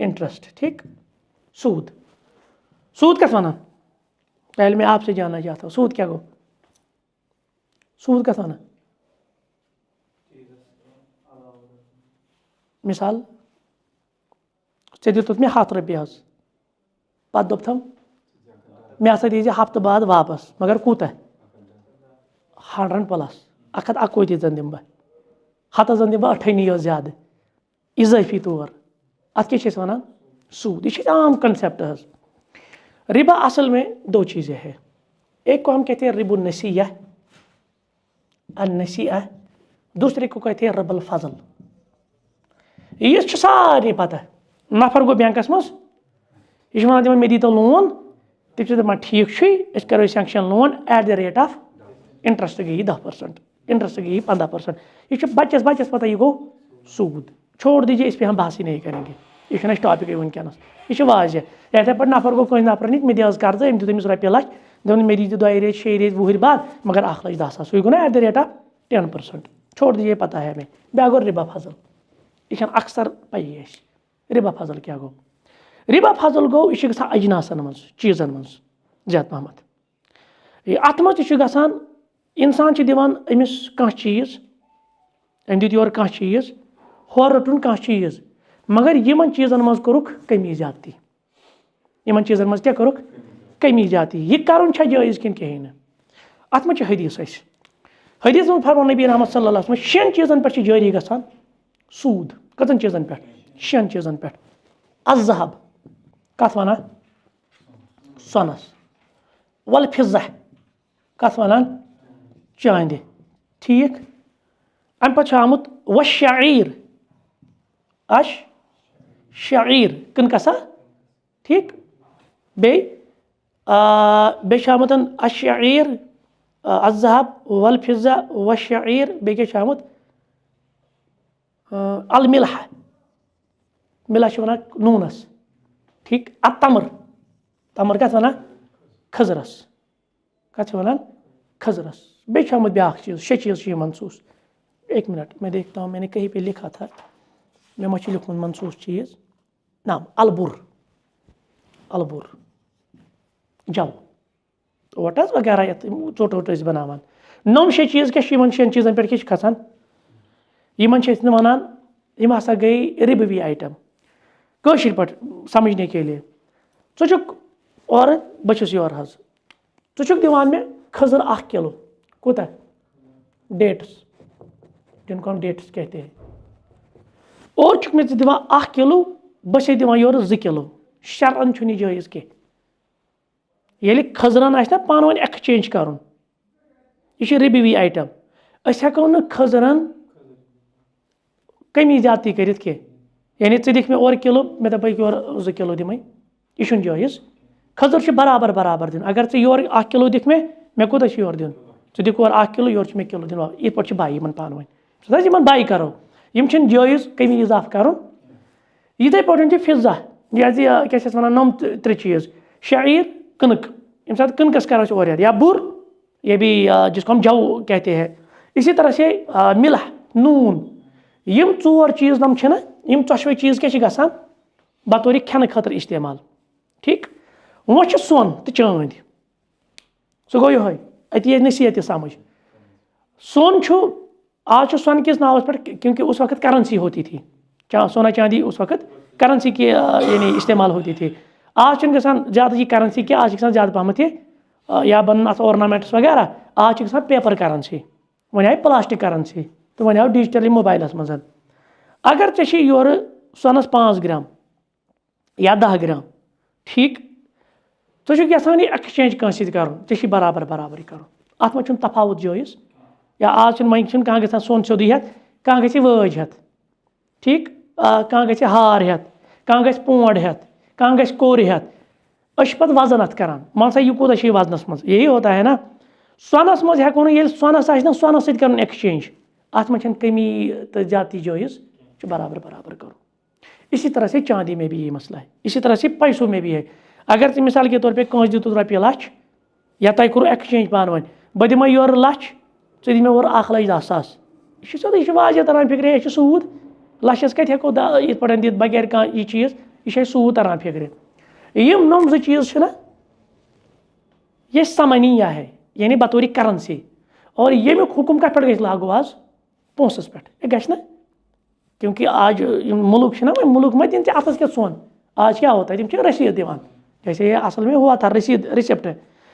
इंटरेस्ट ठीक सूद कत वन पहले मैं आपसे जानना चाहता हूँ सूद क्या गो सूद कत वन मिसाल दित मे 100 रुपये हज पे दोपथम मे हसा दीजिए हफ्त बाद वापस मगर कूत 100+ 121 जन दिम बह 100 जन दिम बह 98 ज्यादा इजाफी तौर अत क्या वन सूद यह आम कंसेप्ट हज रिबा असल में 2 चीज़ें हैं एक को हम कहते हैं रिबुन नसीया अन-नसीआ दूसरे को कहते हैं रबल फजल ये सारे पता नफर गो बैंकस मज यह वन मे दीतो लोन तम दपान ठीक करो sanction loan at the rate of interest गई 10% इंटरेस्ट गई 15% यह बच्चस पता यह गो सूद छोड़ दीजिए इस पर हम बहस ही नहीं करेंगे यह टॉपिक वनकस यह वाजह इथे पे नफर गो कहीं नफर मे दे कर्ज अम दिस रपये लच दोन मे दी 2 रेत 6 रेत 20 बाद मगर 1,10,000 गो ना एट द रेट ऑफ 10% छोड़ दीजिए पता है हमें ब्या गो रिबा फजल यह अक्सर पी रिबा फजल क्या गो रिबा फजल गो यह ग अजनासन मज चीज़न मज जैद पहमत अत मज ग इंसान दिवान अमिस कह चीज़ अम दित योर कह चीज़ हर रटुन कह चीज़ मगर यमन चीज़न मज कोरुक कमी ज्यादती यमन चीज़न मज क्या कोरुक कमी ज्यादती यह कर जायज़ कि कहें अत मज हदीस हदीस में फरमान नबी रहमत सल्लल्लाहु अलैहि वसल्लम 6 चीज़न पे जारी गसान सूद कतन चीज़न पे 6 चीज़न पे अज़हब कत वन सोनस वल फिज़्ज़ा कत वन चांदी ठीक अम पे आमुत वशाईर शाईर कनकसा ठीक बे आमुत अशाईर अज़हब वल फिज़्ज़ा वशाईर बे क्या आमुत अल मिल्ह वन नूनस ठीक तमर तमर कत वन खजरस कत वन खजरस बेच आमुत ब्याक चीज़ 6 चीज़ मनसूस। 1 मिनट मैं देखता हूँ मैंने कहीं पे लिखा था मैं मा लिखुन मनसूस चीज़ नाम अलबुर अलबुर जव ओट वगैरह ये चोट वोट बनावान 9 चीज़ क्या 6 चीज़न पे क्या खसान वन यम हसा गई रिबवी आइटम कशिर पे समझने के लिए चुक और बस योर हज चुक दिवान में खजर 1 किलो कोता डेट्स जिनको हम डेट्स कहते हैं और चुक में दिवान 1 किलो बस दिवान योर 2 किलो शरन छुनी जायज़ के ये खजरन आना पान वन एक्सचेंज कर यह रिबवी आइटम हेको न खजरन कमी ज्यादती कर यानी दिख में और किलो मे दप योर 2 किलो दिमे यह जायज़ खजर बराबर बराबर दिन अगर चे योर 1 किलो दिख मे कोता योर दिन चे दिख और 1 किलो योर मे किलो दिन इत पे बाई पान वन बाई करो यम जायज़ कमी इजाफ कर इथे पे फिजा यह क्या वन नम 3 चीज़ शाइर कनक यम सात कनकस कर और या बुर ये भी जिसको हम जव कहते हैं इसी तरह से मिला नून यम 4 चीज़ नम यम 4 चीज़ क्या गसान बतौर खेन खतर इस्तेमाल ठीक वो सोन तो चांद सह गो ये अति नसीहत समझ सोन आज सोन किस नावस पे क्योंकि उस वक्त करेंसी होती थी सोना चांदी उस वक्त करेंसी की यानी इस्तेमाल होती थी आज गसान ज़्यादा ये करेंसी की आज ज़्यादा पहमत ये या बन ऑर्नामेंट्स वगैरह आज गसान पेपर करेंसी वन आए प्लास्टिक करेंसी तो वन आव डिजिटली मोबाइलस मज अगर चे योर सोनस 5 ग्राम या 10 ग्राम ठीक चे ये एक्सचेंज कंस कर बराबर बराबर कर अत मे तफावत जायज़ या आज वह कह ग सोन सोदी हेत कह ग वज हेत ठीक कह ग हार हेत कह ग पोंड हेत कह ग कोर हेत पे वजन अत कर मान सा यह कूदा वजनस मज यही होता है ना सोनस मज हेको ये सोनस आ सोनस सत एक्सचेंज अत मे कमी तो ज्यादती जायज़ बराबर बराबर करो। इसी तरह से चांदी में भी ये मसला है इसी तरह से पैसों में भी है अगर मिसाल के तौर पे कंस दित रुपये 1 लाख या तुम करो एक्सचेंज पान वन बह दिमे योर लाख दी मे और 1,10,000 यह सोद यह तरान फिक्र यह सूद लछस कत हेको इत पे दित बगैर कह यह चीज़ यह सूद तरान फिक्र यम 9 चीज़ ये समनिया है यानी बतौर करेंसी और यमुक हुकुम कत पे लागू आज पोसस पे गना क्योंकि आज मुल्क ना मुल्क मत दिन अतस क्या सोन आज क्या होता है रसीद दिवान जैसे ये असल में हुआ था रसीद रिसिप्ट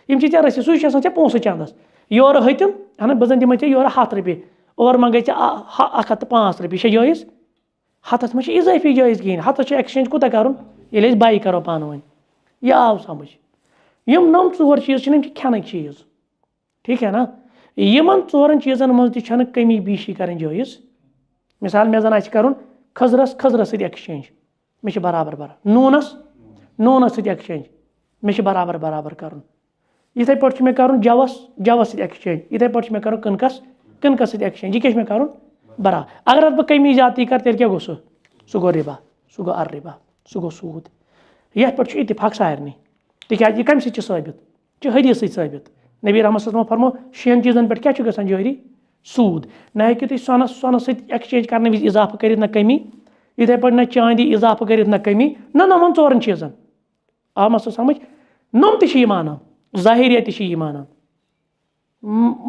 यम रसीद सह पोस चंदस योर हतम है बजन दिमे योर 100 रुपये और मंगे 105 रुपये जायज़ 100 में इजाफी जायज़ कहें 100 एक्सचेंज कूत कर ये बाई करो पान वन यह आव समझ यम 9 4 चीज़ खेन चीज़ ठीक है ना यमन 4 चीज़न मज कमी बीशी कर जायज़ मिसाल मे जन कर खजरस खजरस एक्सचेंज मे बराबर बराबर नूनस नूनस एक्सचेंज मे बराबर बराबर कर इथे पे मे कर जवस जवस एक्सचेंज इथे पे मे कर कनकस कनकस एक्सचेंज यह क्या कर बराबर अगर बह कमी ज्यादती कर तेल क्या गो सह गो रिबा सह गो रिबा सह गो सूद ये पे इतफाक सारे तिक यह कम साबित हदीस साबित नबी रहमत फरमो 6 चीज़न पे क्या गसान जारी सूद ना हेकि तुम सोनस सोनस एक्सचेंज करने विज इजाफा कर ना कमी इथे पे ना चांदी इजाफा कर ना कमी ना 9 4 चीज़न आव मस समझ 9 ते मान ज़ाहिरिया ते मान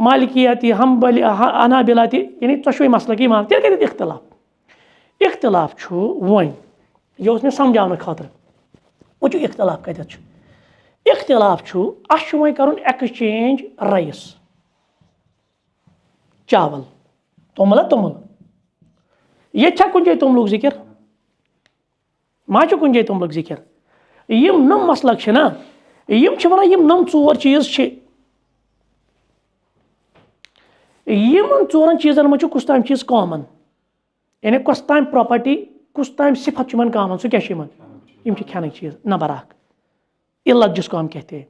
मालिकियत हम्बल अनाबिला यानी 4 मसलक मान तेल कर इख्तलाफ इख्तलाफ वन यह मे समझाने खतर वो इख्तलाफ कत इख्तलाफ वह कर एक्सचेंज राइस चावल तोमल तोमल ये कुछ जाए तोमलुक जिक्र मा कुछ जाए तोमलुक जिक्र यम 9 मसलक ना यम वन यम 9 4 चीज़ यमन 4 चीज़न मज कुछ ताम चीज़ कॉमन यानी कुछ ताम प्रॉपर्टी कुछ ताम सिफत कॉमन सह क्या खेन चीज़ नंबर 1 इल्लत जिसको हम कहते हैं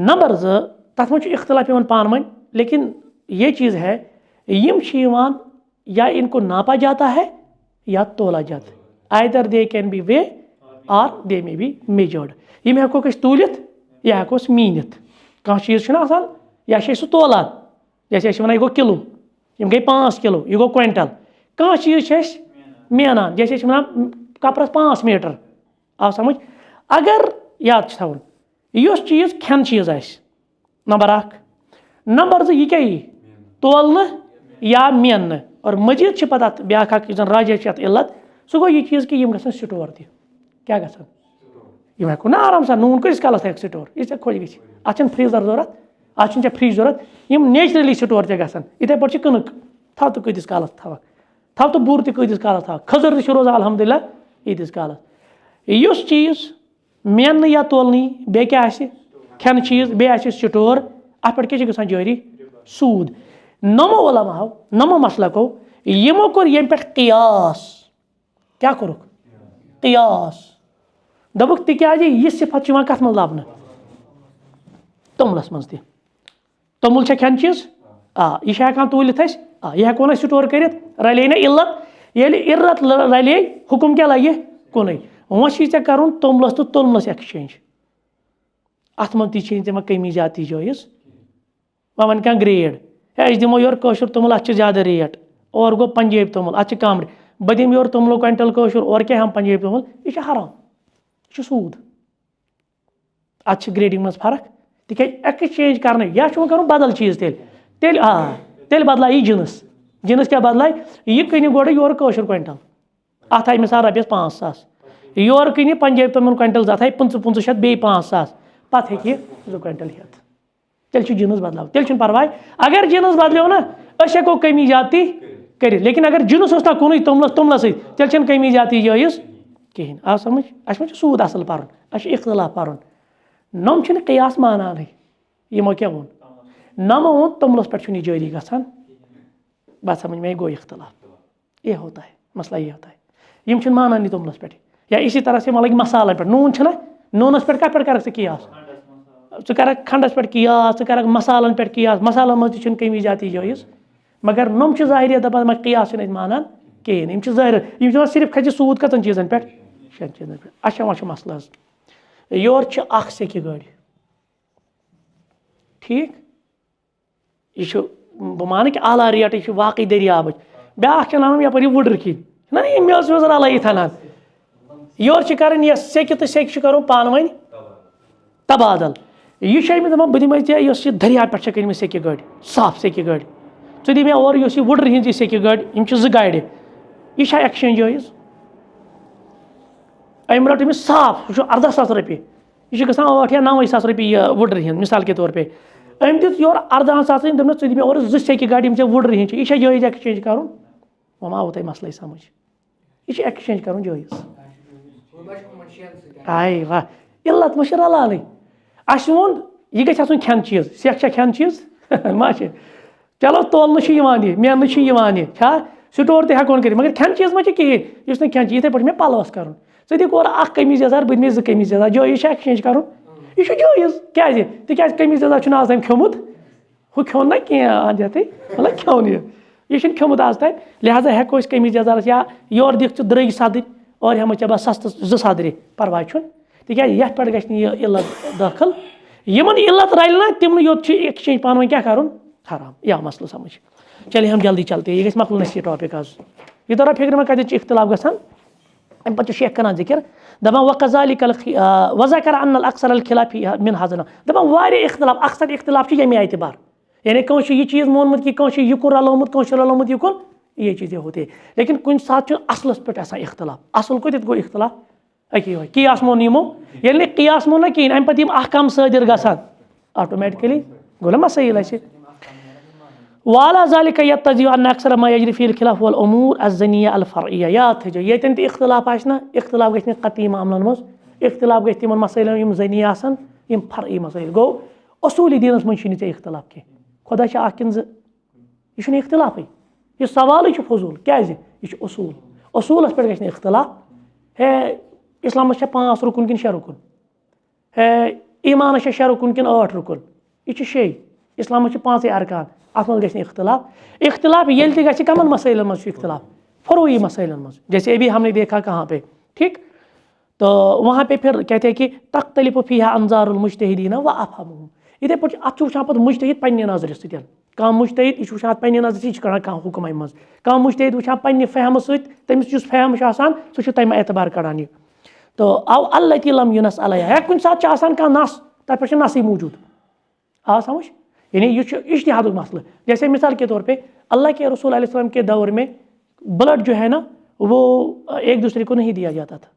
नंबर 2 तथ मज इख्तलाफ पान वन लेकिन ये चीज़ है यम या इनको नापा जाता है या तोला जाता है either they can be way or they may be measured. Yim hekok es tulit, ya hekos meenit. Kah cheez chuna asan, ya she su tolan. Jaise es wana ye go kilo. Yim gay 5 kilo, ye go quintal. Kah cheez ches meenan, jaise es wana kapras 5 meter. Aw samajh? Agar yaad thaun, yos cheez khen cheez ais. Number 1. Number 2 ye kya yi? Tolna या main और मजीद से पता ब्या राजेश इल्लत सह गो यह चीज़ कि यम गसन store तह क्या गसन यम हेको ना आराम सान नून कस कालस हेक स्टोर यह खुश गई अत फ्रीजर जरूरत अत फ्रिज जरूरत यम नेचुरली स्टोर तह गसन इथे पे कनक थव तो कतीस कालस थव तो बुर ततीस कालस थव खजर तह रोजान अलहमदुलिल्लाह यीतिस कालस युस चीज़ मेन या तोलनी बे क्या खेन चीज़ बे स्टोर अत पे क्या गसान जारी सूद नमो उलमाओ नमो मसलको यमो कोर यम पे कियास क्या कोरुक कियास दबुक तिक्याज यह सिफत कत मज लबन तोमलस मज तह तोमुल खेन चीज यह हेकान तुलित यह हेको स्टोर कर रले ना इल्लत ये इर्रत रले हुकुम क्या लगे कुन वो कर तोमलस तो तोमलस एक्सचेंज अत मज तम कमी ज्यादा जायज वन क्या ग्रेड है दिमो योर कशुर तोमुल अत ज्यादा रेट और गो पंजाब तोमुल अत कम बह दिम योर तोमुल क्विंटल कशुर और क्या हम पंजाब तोमुल यह हराम यह सूद अत ग्रेडिंग मज फर्क तिक एक्सचेंज करने या कर बदल चीज तेल बदल यह जिनस क्या बदल यह कन गोड़ योर कशुर क्विंटल अत आई मिसाल रपस 5,000 योर कन पंजाब तोमुल क्विंटल अत आई 5,500 बे 5,000 पे हे 2 क्विंटल हेत तेल जिनस बदलाव तेल परवाह अगर जिनस बदलो ना हेको कमी ज्यादा कर लेकिन अगर जिनस ना कुन तोमलस तोमलस तेल कमी ज्यादा जायज कहें आ समझ अस सूद असल पर इख्तलाफ पर नम कयास मानान यमो क्या वोन नमो वोन तोमलस पे जारी गसान बात समझ में गो इख्तलाफ ये होता है मसला ये होता है यम मानान तोमलस पे या इसी तरह से मतलब मसालन पे नून नूनस पे कत पे कर कियास कर खंडस पे कियास कर मसालन पे कियास मसालन मज कमी ज्यादा जायज मगर नम ज़ाहिर दपान कियास मानान कहें ज़ाहिर सिर्फ खज सूद कतन चीज़न पे 6 चीज़न पे अच्छा वह मसला योर सेक्य गाड़ी ठीक यह बह मान कि आला रेट यह वाकई दरियाब ब्या यप वुडर किन ना ये मेज वेज रल थाना योर कर सेक्य तो सेक्य कर पान वन तबादल यह दपान बह दिम चे दरिया पे कन सेक्य गाड़ी साफ सेक्य गाड़ी दी मे और वुडर हज सेक्य गाड़ी यम 2 गाड़ यह एक्सचेंज जायज अम रट अमिस साफ वह 18,000 रुपये यह गसान 8 या 9 रुपये वुडर हज मिसाल के तौर पर अम दित योर 18,000 दप दी मे और 2 सेक्य गाड़ी यम वुडर हज यह जायज एक्सचेंज कर वह आव तुम मसल समझ यह एक्सचेंज कर जायज आय वाह इल्लत मा रलान अस वोन यह गई खेन चीज सेख खेन चीज मा चलो तोलने मेन स्टोर तक हेकोन कर मगर खेन चीज मा कहें इस खेन चीज इथे पे मे पलवस कर दिख और कमीज यजार बह दिमे 2 कमीज यजार जो यह एक्सचेंज कर यह जायज क्या तिक कमीज यजार आज तम खियोमुत हु खो ना कह मतलब खोन यह खियोमुत आज तम लिहाजा हेको कमीज यजार या योर दिख द्रग सदर और हम चे बस सस्त 2 सदर परवाह तिक ये पे गि इल्लत दाखिल यमन इल्लत रल ना तिमन योत एक्सचेंज पान क्या कर हराम यह मसल समझ चलिए हम जल्दी चलते यह मकल ये टॉपिक आज यह दौरा फिक्र में कत इख्तलाफ गसान अम पे शेख कर जिक्र दपान वक़ज़ालिक वज़कर अन अक्सर अल खिलाफी मिन हज़ना दपान वारिया इख्तलाफ अक्सर इख्तलाफ यमे एतबार यानी कौन यह चीज़ मोनमुत कि कौन युकुन रलोमुत कौन रलोमुत युकुन ये चीज़ें होती है लेकिन कुछ साथ असलस पे इख्तलाफ असल कत गो इख्तलाफ अके कियास मोन यमो ये कियास मोन ना कहें अम पे अहकाम सदर गसान ऑटोमेटिकली गो ना मसाइल वाला ज़ालिका यत्तज़ी अन्न अक्सर मा यजरी फ़ील खिलाफ वल उमूर अज़्ज़निया अल फ़र्इया याद थो यतन त इख्तलाफ आना इख्तलाफ गई कती मामलन मज इख्तलाफ गई तिमन मसैलन यम ज़नी आसन यम फ़र्ई मसैल गो उसूली दीनस मज छे इख्तलाफ कह खुदा किन यह इख्तलाफ यह सवाल फजूल क्या यह उसूल उसूलस पे गई इख्तलाफ है इस्लाम 5 रुकन कि 6 रुकन है ईमान 6 रुकन कि 8 रुकन यह 6 इस्लाम 5 अरकान अत मज गई इख्तलाफ इख्तलाफ ये गि कमन मसैलन मज इख्तलाफ फ़रोई मसैलन मज जैसे अभी हमने देखा कहाँ पे ठीक तो वहाँ पे फिर कहते हैं कि तख्तलिफु फीहा अंजारुल मुज्तहिदीन व अफहमुहुम। इधे पे अत वुचान पे मुज्तहिद पन्ने नजर सतन कम मुज्तहिद यह वुचान पन्ने नजर यह कड़ान कम हुक्म अमि मज कम मुज्तहिद वुचान पन्ने फहम तमिस जुस फहम सह तमें एतबार कड़ान। तो अव अल्लती लम युनस अलैहा या कुछ सात कह नस तथ पे नसई मौजूद आ समझ, यानी यह इज्तिहादुक मसला। जैसे मिसाल के तौर पे अल्लाह के रसूल अलैहि सल्लम के दौर में ब्लड जो है ना वो एक दूसरे को नहीं दिया जाता था,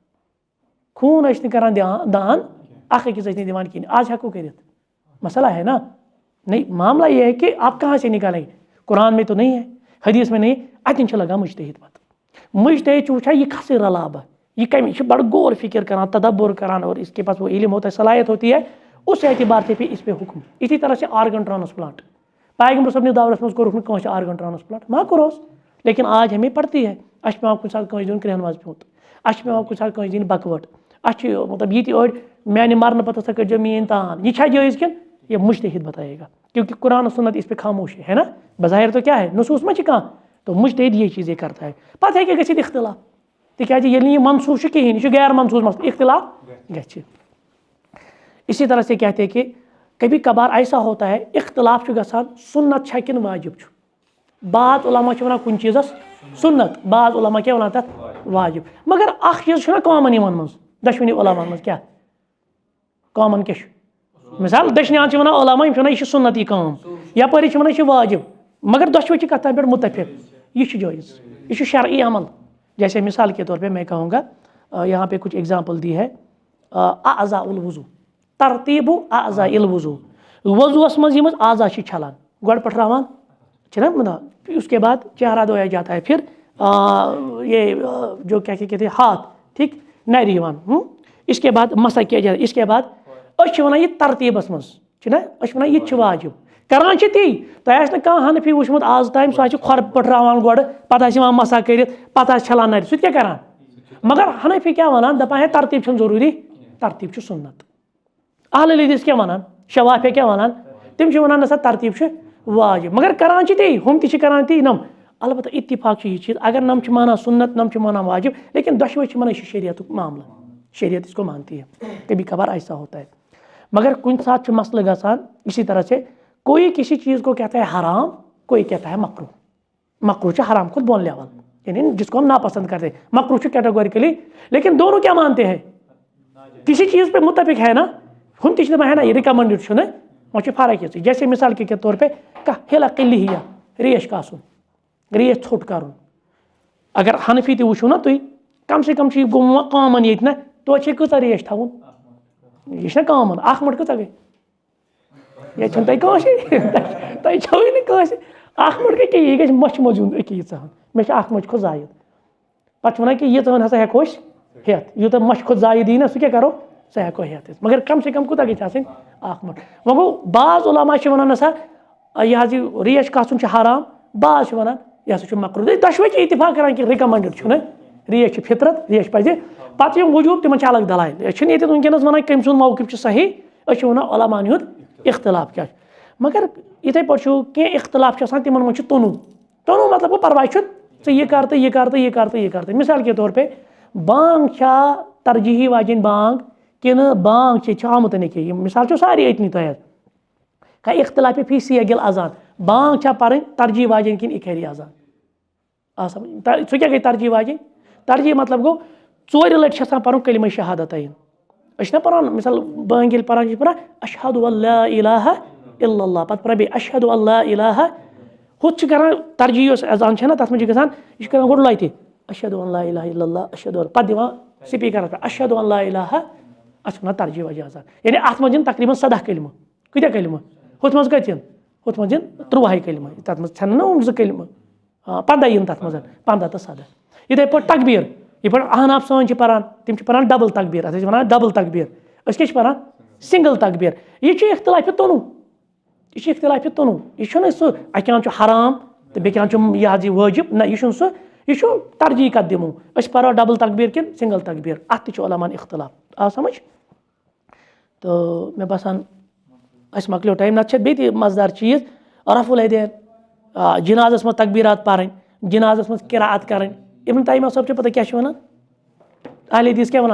खून करान दान अख अकिस दिवान कहीं। आज हेको कर मसला है ना, नहीं मामला ये है कि आप कहाँ से निकालेंगे, कुरान में तो नहीं है, हदीस में नहीं, अतन लगा मुज्तहिद पत मुज्तहिद वुचा यह कस रलाब यह कम बड़ गौर फिक्र करान तदब्बुर करान और इसके पास वो इल्म होता है, सलाहियत होती है, उस एतबार से भी इस पे हुक्म। इसी तरह से आर्गन ट्रांसप्लांट पैगम्बर सबने दौरस मज कोरुख कह आर्गन ट्रांसप्लांट मा करोस, लेकिन आज हमें पड़ती है अस पे कुछ सात दिन क्रहन वज पेत अस पे कुछ सात दिन बकवट अच मतलब ये अड़ मैंने मरने पता सा कर मीन तान यह जायज़ कि यह मुज्तहिद बताएगा, क्योंकि कुरान सुन्नत इस पे खामोश है ना। बज़ाहिर तो क्या है नसूस में कह, तो मुज्तहिद ये चीज़ें करता है। पता है कि गि इख्तिलाफ तिकाज ये मनसूस कहें यह गैर मनसूस मसला इख्तिलाफ ग। इसी तरह से कहते हैं कि कभी कभार ऐसा होता है इख्तिलाफ गसान सुन्नत छा किन वाजिब छु। बाज़ उलमा वन कुन चीज़स सुन्नत, बाज़ उलमा क्या वन तथ वाजिब, मगर अख चीज़ कॉमन इन मज दशवनी उलमा मज क्या कॉमन क्या मिसाल दशनान वन उलमा यह सुन्नती काम यपर वन यह वाजिब, मगर दशवे कथ पे मुतफिक यह जायज़ यह शरई अमल। जैसे मिसाल के तौर पे मैं कहूँगा यहाँ पे कुछ एग्जाम्पल दी है आज़ा उल वज़ू तरतीबु आज़ा इल वज़ू वज़ूस मज यम आज़ा छलान गड़ पटरावान ना, उसके बाद चेहरा धोया जाता है, फिर ये जो क्या कहते हैं हाथ ठीक नरिवान, इसके बाद मसा किया जाता है, इसके बाद वन यह तरतीबस मज वन यह वाजिब करान ती तह कह हनफी वुचमुत आज ताम सह खोर पटरावान गो पता मसा कर पता छलान नर सह क्या करान, मगर हनफी क्या वन दपान है तरतीब जरूरी तरतीब सुन्नत। अहले हदीस क्या वन शवाफे क्या वन तम वन नसा तरतीब वाजिब, मगर करान ती हम करान ती नम अलबत्ता इत्तिफाक यह चीज़ अगर नम माना सुन्नत नम माना वाजिब, लेकिन दशवे माना शरीयत मामला, शरीयत इसको मानती है। कभी कभार ऐसा होता है, मगर कुछ साथ मसला गसान इसी तरह से कोई किसी चीज़ को कहता है हराम, कोई कहता है मकरू। मकरू हराम खुद बोल लेवल यानी जिसको हम नापसंद करते हैं, मकरू कैटेगोरिकली, लेकिन दोनों क्या मानते हैं किसी चीज़ पे मुतफिक है ना, हम तीन है ना ये रिकमेंडेड ना वह फ़र्क ये। जैसे मिसाल के तौर पर कह हिला किलिया रेश कासुन रेश छोट कर, अगर हनफी तो वो ना तुम कम से कम गो कॉमन ये ना तो कत रेश थवन यह कॉमन अख मट कत गई ये तुम छो नस अख मट गई यह गई मच मज यीचन मे मच खो जायद पे वन कि यीचन हसा हेको हेत यूत मच खो जायद यी ना सह क्या करो सह हेको हेत, मगर कम से कम कूत गई अख मट। वो गो बाज़ उलमा वन नसा यह रेश कासुन हराम, बाज़ वन यह मकरू, दशवे इतफाक करान कि रिकमेंडेड ना रेश फितरत रेश पजे पे वजूब तिम अलग दलाइल ये वनकस वन कम सुन मौक़िफ़ सही वन उलमान हुंद इख्तिलाफ क्या, मगर इथे पे कह इख्तिलाफ तिम मन तनु तनु मतलब गो परवाह यह कर तो यह कर तो यह कर तो यह कर तो। मिसाल के तौर पे बांग तरजीही वाजिन बांग कि बांग आमुत न मिसाल सारी अतनी तह का इख्तिलाफ फी सीगिल अजान बांग पर तरजीह वाजिन कि इखरी अजान सह क्या गई तरजीह वाजिन, तरजीह मतलब गो 4 लट पर कलिमा शहादत ना पान मिसाल बांग पान अशहदु अल्ला इलाहा इल्लल्लाह पत पे अशहदु अल्ला इलाहा हुत कर तरजीह अजान ना तथ मज गसान यह कर गो लत अशहदु अल्ला इलाहा इल्लल्लाह अशहदु पे दिवान स्पीकर पे अशहदु अल्ला इलाहा अत वन तरजीह वजह अजान, यानी अत मज तकरीबन 17 कलिमा कत कलिमा हुत मज कत हुत मज 13 कलिमा तथ मज ना 2 कलिमा 15 इन तथ मज 15 तो 17। इथे पे तकबीर ये पे अहनाफ सन पान तम पान डबल तकबीर अत वन डबल तकबीर क्या पान सिंगल तकबीर, यह इख्तिलाफ तनु यह इख्तिलाफ तनु यह सह अकान हराम तो बेकान यह वाजिब ना यह सह यह तरजीह कत दिमो पो डबल तकबीर कि सिंगल तकबीर अत उलमान इख्तिलाफ आ समझ। तो मे बसान मकलो टाइम ना बे मजेदार चीज़ रफुल यदैन जनाजस मज तकबीरात पान जनाजस मज किरात कर इब्न तैमिया साहब पता क्या वन अहले हदीस क्या वन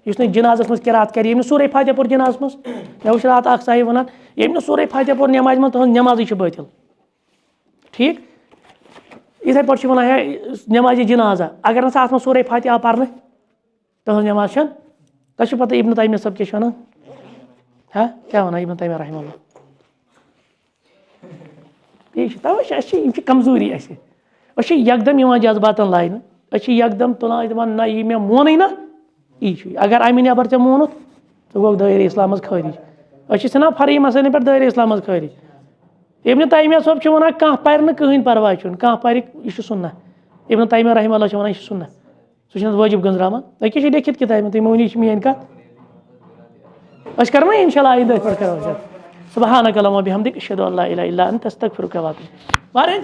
यस जनाजस मज किरात कर सूर्य फातिहा पोर जनाज मज मे वुच रात अख साहिब वन ये सूर्य फातिहा पोर नमाज मज तुम नमाज बातिल ठीक इथे पे वन है नमाज जनाजा अगर ना अत सूर्य फातिहा पर्न तुम नमाज तुम पता इब्न तैमिया सब क्या वन हाँ क्या वन इब्न तैमिया रहमहुल्लाह ये कमजोरी यकदम जज्बातन लाइन यकदम तुलान दपान ना ये मे मोन ना यह अगर अमि नबर ऐ मोनुत तो गो दायरे इस्लाम खारिज सान फर्ई मसले पे दायरे इस्लाम खारिज इब्न तैमिया सब वन कह पर कहीं परवाह कह पर यह सुन्ना इब्न तैमिया रहमहुल्लाह वन यह सुन्ना सह वाजिब गंजरामान अके लिखित किताब तुम वन मेन कत कर इंशाल्लाह आइंदा पे करो सुब्हानक अल्लाहुम्मा बिहम्दिक अशहदु अल्ला इलाहा इल्ला अंत अस्तगफिरुका व अतूबु इलैक।